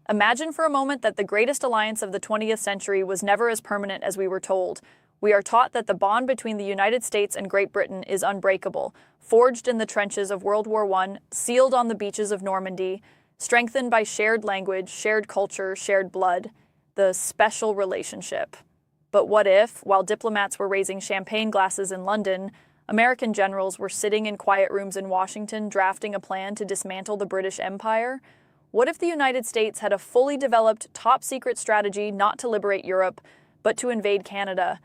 Imagine for a moment that the greatest alliance of the 20th century was never as permanent as we were told. We are taught that the bond between the United States and Great Britain is unbreakable, forged in the trenches of World War I, sealed on the beaches of Normandy, strengthened by shared language, shared culture, shared blood, the special relationship. But what if, while diplomats were raising champagne glasses in London, American generals were sitting in quiet rooms in Washington drafting a plan to dismantle the British Empire? What if the United States had a fully developed, top-secret strategy not to liberate Europe, but to invade Canada?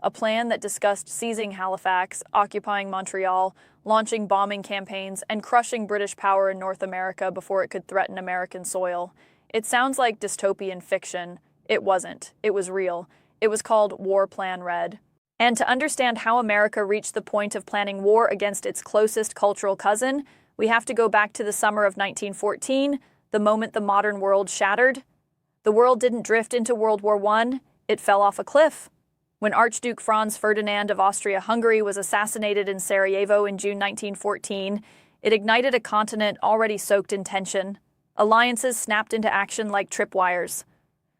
A plan that discussed seizing Halifax, occupying Montreal, launching bombing campaigns, and crushing British power in North America before it could threaten American soil. It sounds like dystopian fiction. It wasn't. It was real. It was called War Plan Red. And to understand how America reached the point of planning war against its closest cultural cousin, we have to go back to the summer of 1914, the moment the modern world shattered. The world didn't drift into World War I, it fell off a cliff. When Archduke Franz Ferdinand of Austria-Hungary was assassinated in Sarajevo in June 1914, it ignited a continent already soaked in tension. Alliances snapped into action like tripwires.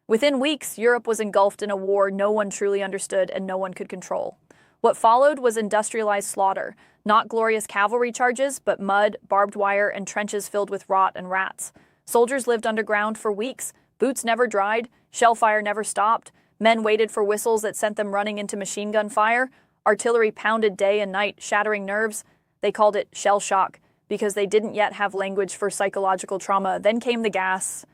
Within weeks, Europe was engulfed in a war no one truly understood and no one could control. What followed was industrialized slaughter, not glorious cavalry charges, but mud, barbed wire, and trenches filled with rot and rats. Soldiers lived underground for weeks, boots never dried, shellfire never stopped, men waited for whistles that sent them running into machine gun fire, artillery pounded day and night, shattering nerves. They called it shell shock, because they didn't yet have language for psychological trauma. Then came the gas.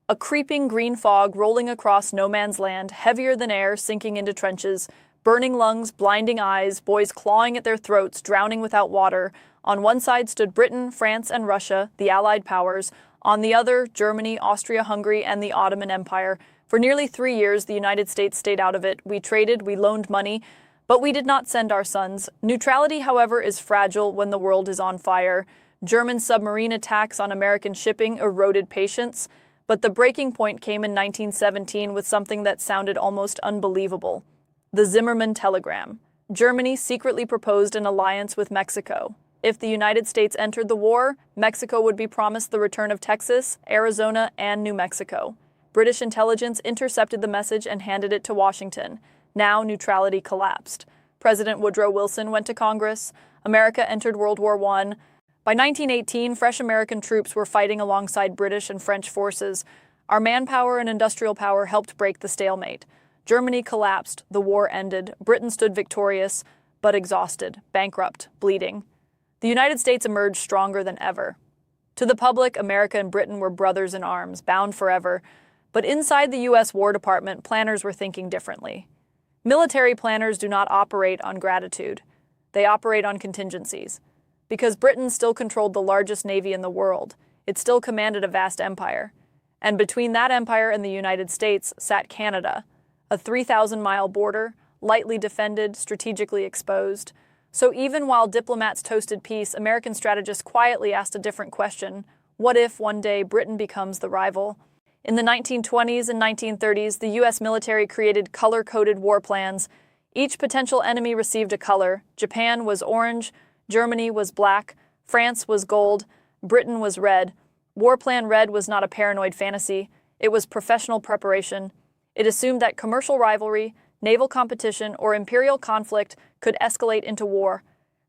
A creeping green fog rolling across no man's land, heavier than air, sinking into trenches, burning lungs, blinding eyes, boys clawing at their throats, drowning without water. On one side stood Britain, France, and Russia, the Allied powers. On the other, Germany, Austria-Hungary, and the Ottoman Empire. For nearly 3 years, the United States stayed out of it. We traded, we loaned money, but we did not send our sons. Neutrality, however, is fragile when the world is on fire. German submarine attacks on American shipping eroded patience. But the breaking point came in 1917 with something that sounded almost unbelievable. The Zimmermann Telegram. Germany secretly proposed an alliance with Mexico. If the United States entered the war, Mexico would be promised the return of Texas, Arizona, and New Mexico. British intelligence intercepted the message and handed it to Washington. Now neutrality collapsed. President Woodrow Wilson went to Congress. America entered World War I. By 1918, fresh American troops were fighting alongside British and French forces. Our manpower and industrial power helped break the stalemate. Germany collapsed, the war ended, Britain stood victorious, but exhausted, bankrupt, bleeding. The United States emerged stronger than ever. To the public, America and Britain were brothers in arms, bound forever. But inside the U.S. War Department, planners were thinking differently. Military planners do not operate on gratitude. They operate on contingencies. Because Britain still controlled the largest navy in the world, it still commanded a vast empire. And between that empire and the United States sat Canada, a 3,000-mile border, lightly defended, strategically exposed. So even while diplomats toasted peace, American strategists quietly asked a different question. What if one day Britain becomes the rival? In the 1920s and 1930s, the U.S. military created color-coded war plans. Each potential enemy received a color. Japan was orange, Germany was black, France was gold, Britain was red. War Plan Red was not a paranoid fantasy. It was professional preparation. It assumed that commercial rivalry, naval competition, or imperial conflict could escalate into war.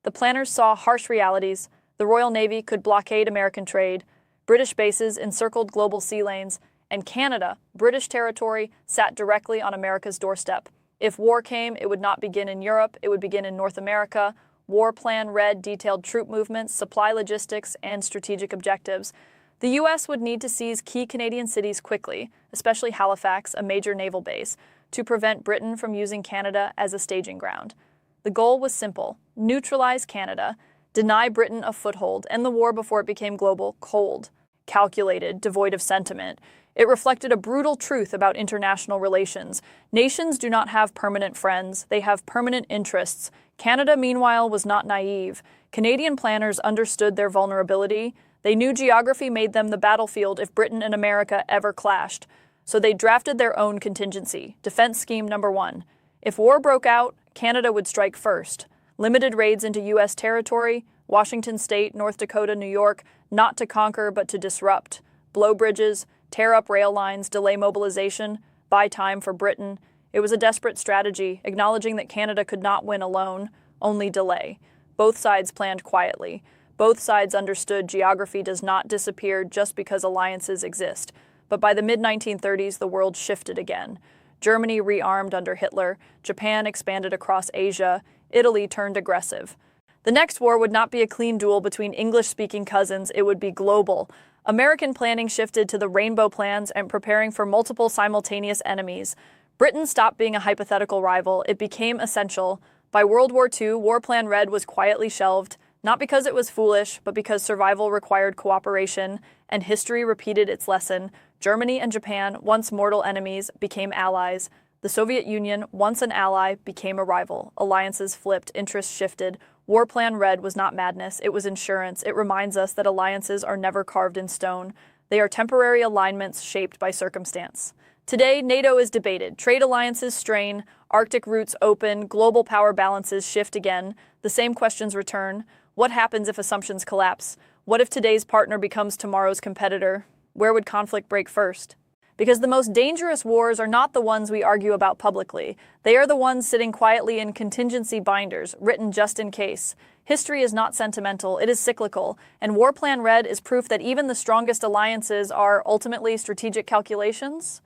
The planners saw harsh realities. The Royal Navy could blockade American trade. British bases encircled global sea lanes. And Canada, British territory, sat directly on America's doorstep. If war came, it would not begin in Europe, it would begin in North America. War Plan Red detailed troop movements, supply logistics, and strategic objectives. The U.S. would need to seize key Canadian cities quickly, especially Halifax, a major naval base, to prevent Britain from using Canada as a staging ground. The goal was simple: neutralize Canada, deny Britain a foothold, end the war before it became global, cold, calculated, devoid of sentiment. It reflected a brutal truth about international relations. Nations do not have permanent friends, they have permanent interests. Canada, meanwhile, was not naive. Canadian planners understood their vulnerability. They knew geography made them the battlefield if Britain and America ever clashed. So they drafted their own contingency, Defense Scheme Number 1. If war broke out, Canada would strike first. Limited raids into U.S. territory, Washington State, North Dakota, New York, not to conquer but to disrupt. Blow bridges, Tear up rail lines, delay mobilization, buy time for Britain. It was a desperate strategy, acknowledging that Canada could not win alone, only delay. Both sides planned quietly. Both sides understood geography does not disappear just because alliances exist. But by the mid-1930s, the world shifted again. Germany rearmed under Hitler, Japan expanded across Asia, Italy turned aggressive. The next war would not be a clean duel between English-speaking cousins, it would be global. American planning shifted to the rainbow plans and preparing for multiple simultaneous enemies. Britain stopped being a hypothetical rival, it became essential. By World War II, War Plan Red was quietly shelved, not because it was foolish, but because survival required cooperation, and history repeated its lesson. Germany and Japan, once mortal enemies, became allies. The Soviet Union, once an ally, became a rival. Alliances flipped, interests shifted. War Plan Red was not madness, it was insurance. It reminds us that alliances are never carved in stone. They are temporary alignments shaped by circumstance. Today, NATO is debated. Trade alliances strain, Arctic routes open, global power balances shift again. The same questions return. What happens if assumptions collapse? What if today's partner becomes tomorrow's competitor? Where would conflict break first? Because the most dangerous wars are not the ones we argue about publicly. They are the ones sitting quietly in contingency binders, written just in case. History is not sentimental, it is cyclical, and War Plan Red is proof that even the strongest alliances are ultimately strategic calculations.